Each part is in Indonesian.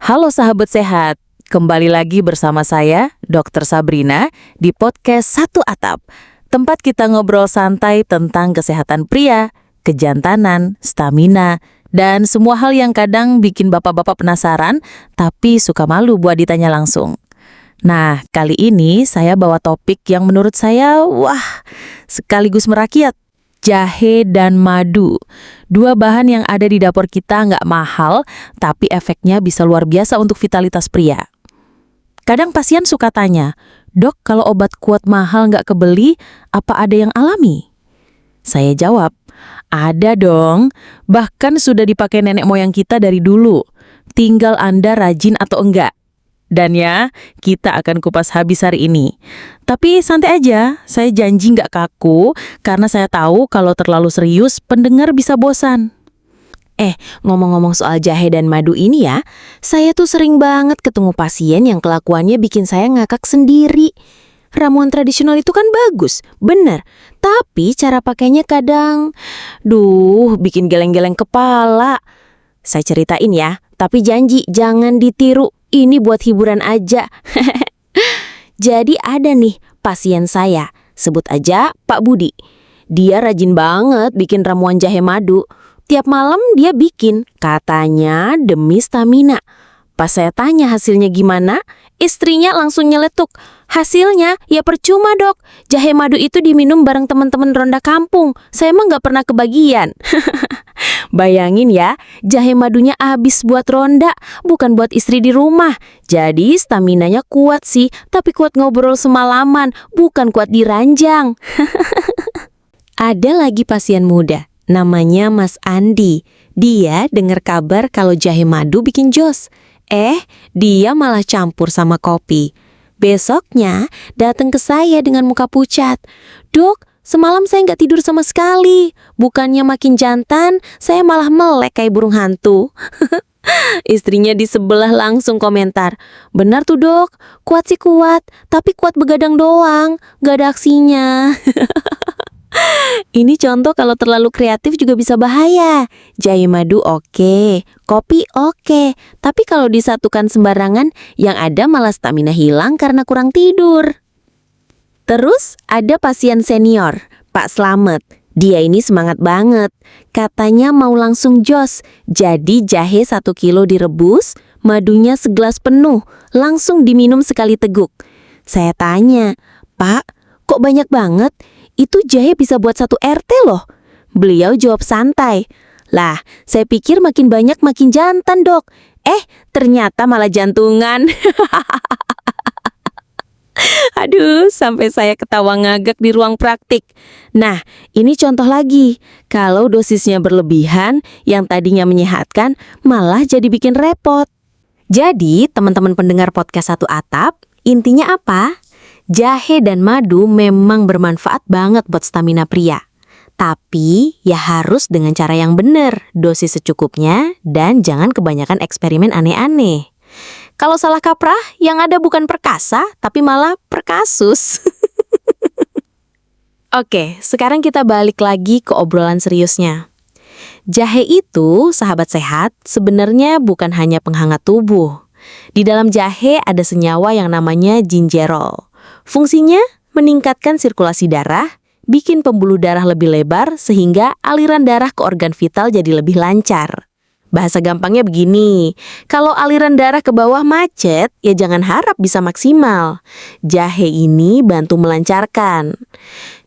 Halo sahabat sehat, kembali lagi bersama saya, Dr. Sabrina, di podcast Satu Atap. Tempat kita ngobrol santai tentang kesehatan pria, kejantanan, stamina, dan semua hal yang kadang bikin bapak-bapak penasaran, tapi suka malu buat ditanya langsung. Nah, kali ini saya bawa topik yang menurut saya, sekaligus merakyat. Jahe dan madu. Dua bahan yang ada di dapur kita nggak mahal, tapi efeknya bisa luar biasa untuk vitalitas pria. Kadang pasien suka tanya, "Dok, kalau obat kuat mahal nggak kebeli, apa ada yang alami?" Saya jawab, ada dong. Bahkan sudah dipakai nenek moyang kita dari dulu. Tinggal Anda rajin atau enggak. Dan ya, kita akan kupas habis hari ini. Tapi santai aja, saya janji nggak kaku, karena saya tahu kalau terlalu serius, pendengar bisa bosan. Ngomong-ngomong soal jahe dan madu ini ya, saya tuh sering banget ketemu pasien yang kelakuannya bikin saya ngakak sendiri. Ramuan tradisional itu kan bagus, bener. Tapi cara pakainya kadang, bikin geleng-geleng kepala. Saya ceritain ya, tapi janji jangan ditiru. Ini buat hiburan aja. Jadi ada nih pasien saya, sebut aja Pak Budi. Dia rajin banget bikin ramuan jahe madu. Tiap malam dia bikin, katanya demi stamina. Pas saya tanya hasilnya gimana, istrinya langsung nyeletuk. Hasilnya, ya percuma dok. Jahe madu itu diminum bareng teman-teman ronda kampung. Saya emang gak pernah kebagian. Bayangin ya, jahe madunya habis buat ronda, bukan buat istri di rumah. Jadi staminanya kuat sih, tapi kuat ngobrol semalaman, bukan kuat diranjang. Ada lagi pasien muda, namanya Mas Andi. Dia dengar kabar kalau jahe madu bikin jos. Dia malah campur sama kopi. Besoknya datang ke saya dengan muka pucat. Dok, semalam saya nggak tidur sama sekali. Bukannya makin jantan, saya malah melek kayak burung hantu. Istrinya di sebelah langsung komentar. Benar tuh dok, kuat sih kuat, tapi kuat begadang doang, nggak ada aksinya. Ini contoh kalau terlalu kreatif juga bisa bahaya. Jahe madu oke, kopi oke, tapi kalau disatukan sembarangan, yang ada malah stamina hilang karena kurang tidur. Terus ada pasien senior, Pak Slamet. Dia ini semangat banget. Katanya mau langsung jos. Jadi jahe 1 kilo direbus, madunya segelas penuh, langsung diminum sekali teguk. Saya tanya, Pak, kok banyak banget? Itu jahe bisa buat 1 RT loh. Beliau jawab santai. Lah, saya pikir makin banyak makin jantan dok. Ternyata malah jantungan. Aduh, sampai saya ketawa ngagak di ruang praktik. Nah, ini contoh lagi. Kalau dosisnya berlebihan, yang tadinya menyehatkan, malah jadi bikin repot. Jadi, teman-teman pendengar podcast Satu Atap, intinya apa? Jahe dan madu memang bermanfaat banget buat stamina pria. Tapi, ya harus dengan cara yang benar, dosis secukupnya, dan jangan kebanyakan eksperimen aneh-aneh. Kalau salah kaprah, yang ada bukan perkasa, tapi malah perkasus. Oke, sekarang kita balik lagi ke obrolan seriusnya. Jahe itu, sahabat sehat, sebenarnya bukan hanya penghangat tubuh. Di dalam jahe ada senyawa yang namanya gingerol. Fungsinya meningkatkan sirkulasi darah, bikin pembuluh darah lebih lebar sehingga aliran darah ke organ vital jadi lebih lancar. Bahasa gampangnya begini, kalau aliran darah ke bawah macet, ya jangan harap bisa maksimal. Jahe ini bantu melancarkan.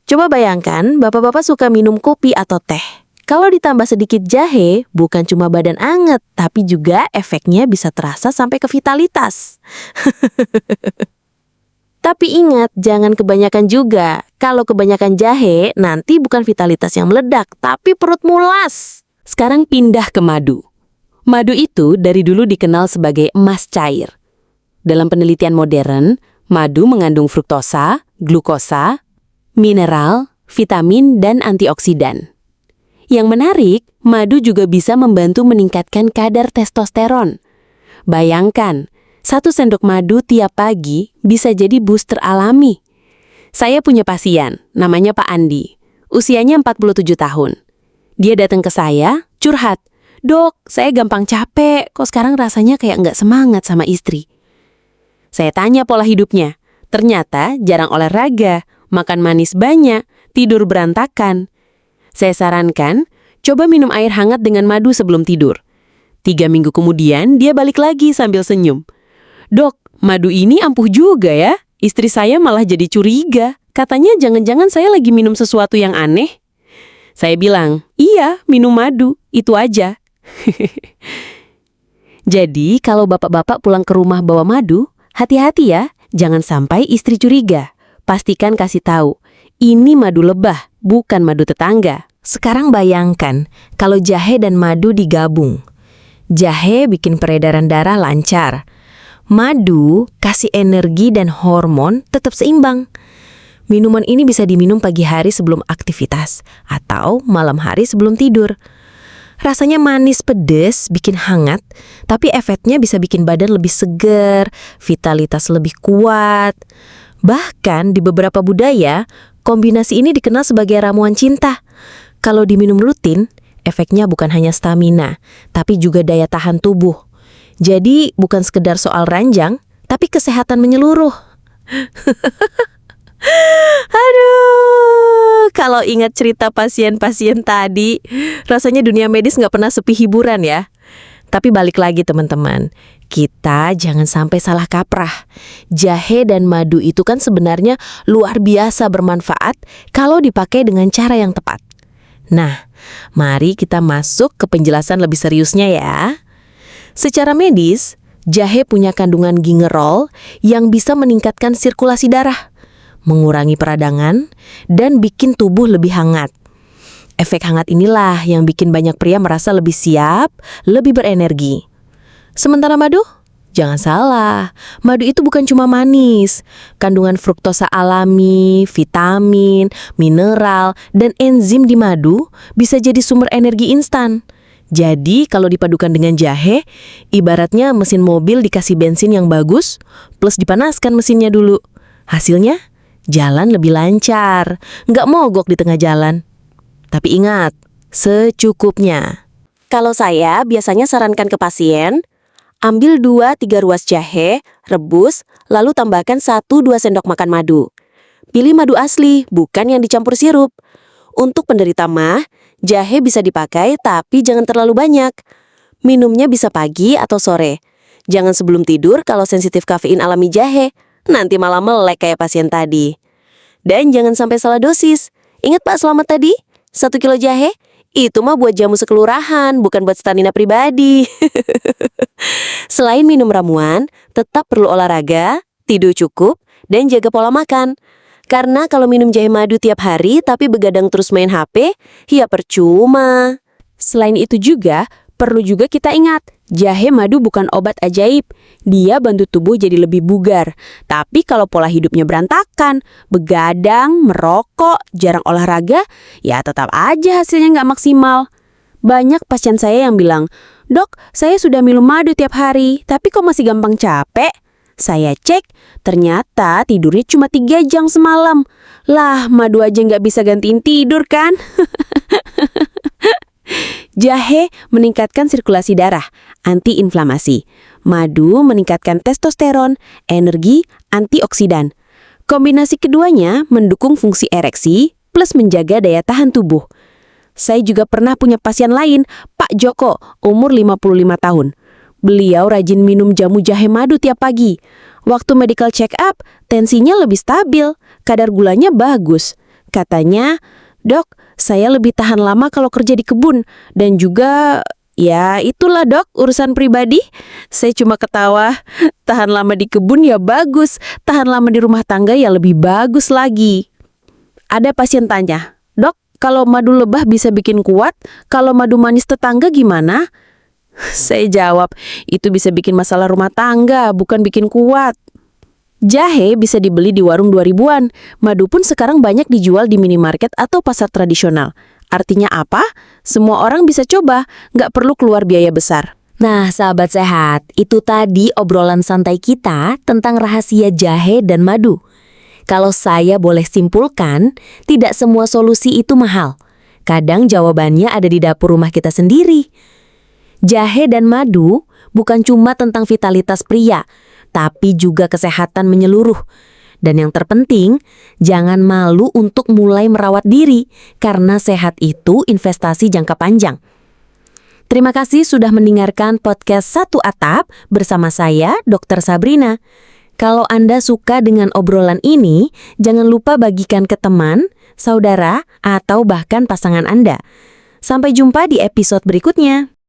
Coba bayangkan, bapak-bapak suka minum kopi atau teh. Kalau ditambah sedikit jahe, bukan cuma badan anget, tapi juga efeknya bisa terasa sampai ke vitalitas. Tapi ingat, jangan kebanyakan juga. Kalau kebanyakan jahe, nanti bukan vitalitas yang meledak, tapi perut mulas. Sekarang pindah ke madu. Madu itu dari dulu dikenal sebagai emas cair. Dalam penelitian modern, madu mengandung fruktosa, glukosa, mineral, vitamin, dan antioksidan. Yang menarik, madu juga bisa membantu meningkatkan kadar testosteron. Bayangkan, 1 sendok madu tiap pagi bisa jadi booster alami. Saya punya pasien, namanya Pak Andi. Usianya 47 tahun. Dia datang ke saya, curhat. "Dok, saya gampang capek, kok sekarang rasanya kayak nggak semangat sama istri." Saya tanya pola hidupnya. Ternyata jarang olahraga, makan manis banyak, tidur berantakan. Saya sarankan, coba minum air hangat dengan madu sebelum tidur. 3 minggu kemudian, dia balik lagi sambil senyum. "Dok, madu ini ampuh juga ya. Istri saya malah jadi curiga. Katanya jangan-jangan saya lagi minum sesuatu yang aneh." Saya bilang, "Iya, minum madu, itu aja." Jadi, kalau bapak-bapak pulang ke rumah bawa madu, hati-hati ya, jangan sampai istri curiga. Pastikan kasih tahu, ini madu lebah, bukan madu tetangga. Sekarang bayangkan kalau jahe dan madu digabung. Jahe bikin peredaran darah lancar. Madu kasih energi dan hormon tetap seimbang. Minuman ini bisa diminum pagi hari sebelum aktivitas atau malam hari sebelum tidur. Rasanya manis pedes, bikin hangat, tapi efeknya bisa bikin badan lebih segar, vitalitas lebih kuat. Bahkan di beberapa budaya, kombinasi ini dikenal sebagai ramuan cinta. Kalau diminum rutin, efeknya bukan hanya stamina, tapi juga daya tahan tubuh. Jadi bukan sekedar soal ranjang, tapi kesehatan menyeluruh. Aduh, kalau ingat cerita pasien-pasien tadi, rasanya dunia medis nggak pernah sepi hiburan ya. Tapi balik lagi teman-teman, kita jangan sampai salah kaprah. Jahe dan madu itu kan sebenarnya luar biasa bermanfaat kalau dipakai dengan cara yang tepat. Nah, mari kita masuk ke penjelasan lebih seriusnya ya. Secara medis, jahe punya kandungan gingerol yang bisa meningkatkan sirkulasi darah, mengurangi peradangan, dan bikin tubuh lebih hangat. Efek hangat inilah yang bikin banyak pria merasa lebih siap, lebih berenergi. Sementara madu? Jangan salah, madu itu bukan cuma manis. Kandungan fruktosa alami, vitamin, mineral, dan enzim di madu bisa jadi sumber energi instan. Jadi kalau dipadukan dengan jahe, ibaratnya mesin mobil dikasih bensin yang bagus, plus dipanaskan mesinnya dulu. Hasilnya, jalan lebih lancar, nggak mogok di tengah jalan. Tapi ingat, secukupnya. Kalau saya biasanya sarankan ke pasien, ambil 2-3 ruas jahe, rebus, lalu tambahkan 1-2 sendok makan madu. Pilih madu asli, bukan yang dicampur sirup. Untuk penderita MAH, jahe bisa dipakai tapi jangan terlalu banyak. Minumnya bisa pagi atau sore. Jangan sebelum tidur kalau sensitif kafein alami jahe. Nanti malah melek kayak pasien tadi. Dan jangan sampai salah dosis. Ingat Pak Selamat tadi? 1 kilo jahe? Itu mah buat jamu sekelurahan, bukan buat stamina pribadi. Selain minum ramuan, tetap perlu olahraga, tidur cukup, dan jaga pola makan. Karena kalau minum jahe madu tiap hari tapi begadang terus main HP, ya percuma. Selain itu juga, perlu juga kita ingat, jahe madu bukan obat ajaib. Dia bantu tubuh jadi lebih bugar. Tapi kalau pola hidupnya berantakan, begadang, merokok, jarang olahraga, ya tetap aja hasilnya nggak maksimal. Banyak pasien saya yang bilang, "Dok, saya sudah minum madu tiap hari, tapi kok masih gampang capek?" Saya cek, ternyata tidurnya cuma 3 jam semalam. Lah, madu aja nggak bisa gantiin tidur kan? Jahe meningkatkan sirkulasi darah, antiinflamasi. Madu meningkatkan testosteron, energi, antioksidan. Kombinasi keduanya mendukung fungsi ereksi plus menjaga daya tahan tubuh. Saya juga pernah punya pasien lain, Pak Joko, umur 55 tahun. Beliau rajin minum jamu jahe madu tiap pagi. Waktu medical check up, tensinya lebih stabil, kadar gulanya bagus. Katanya, "Dok, saya lebih tahan lama kalau kerja di kebun." Dan juga, ya itulah dok, urusan pribadi. Saya cuma ketawa, tahan lama di kebun ya bagus, tahan lama di rumah tangga ya lebih bagus lagi. Ada pasien tanya, "Dok, kalau madu lebah bisa bikin kuat, kalau madu manis tetangga gimana?" Saya jawab, itu bisa bikin masalah rumah tangga, bukan bikin kuat. Jahe bisa dibeli di warung 2000-an. Madu pun sekarang banyak dijual di minimarket atau pasar tradisional. Artinya apa? Semua orang bisa coba, nggak perlu keluar biaya besar. Nah, sahabat sehat, itu tadi obrolan santai kita tentang rahasia jahe dan madu. Kalau saya boleh simpulkan, tidak semua solusi itu mahal. Kadang jawabannya ada di dapur rumah kita sendiri. Jahe dan madu bukan cuma tentang vitalitas pria, tapi juga kesehatan menyeluruh. Dan yang terpenting, jangan malu untuk mulai merawat diri, karena sehat itu investasi jangka panjang. Terima kasih sudah mendengarkan podcast Satu Atap bersama saya, Dr. Sabrina. Kalau Anda suka dengan obrolan ini, jangan lupa bagikan ke teman, saudara, atau bahkan pasangan Anda. Sampai jumpa di episode berikutnya.